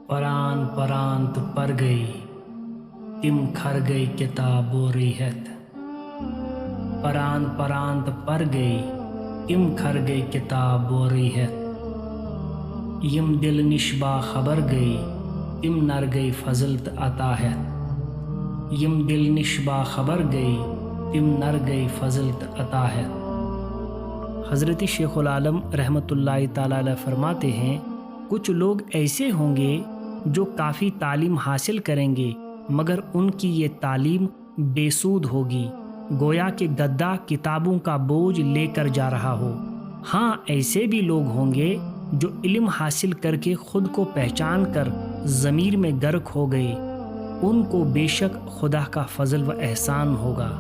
پران پرانت پر گئی تم کھر گئی کتاب و ریحت پران پرانت پر گئی تم کھر گئی کتاب و ریحت یم دل نش با خبر گئی تم نر گئی فضلت عطاہت یم دل نش با خبر گئی تم نر گئی فضلت عطاہت۔ حضرت شیخ العالم رحمۃ اللہ تعالیٰ علیہ فرماتے ہیں کچھ لوگ ایسے ہوں گے جو کافی تعلیم حاصل کریں گے مگر ان کی یہ تعلیم بے سود ہوگی، گویا کہ گدھا کتابوں کا بوجھ لے کر جا رہا ہو۔ ہاں ایسے بھی لوگ ہوں گے جو علم حاصل کر کے خود کو پہچان کر ضمیر میں غرق ہو گئے، ان کو بے شک خدا کا فضل و احسان ہوگا۔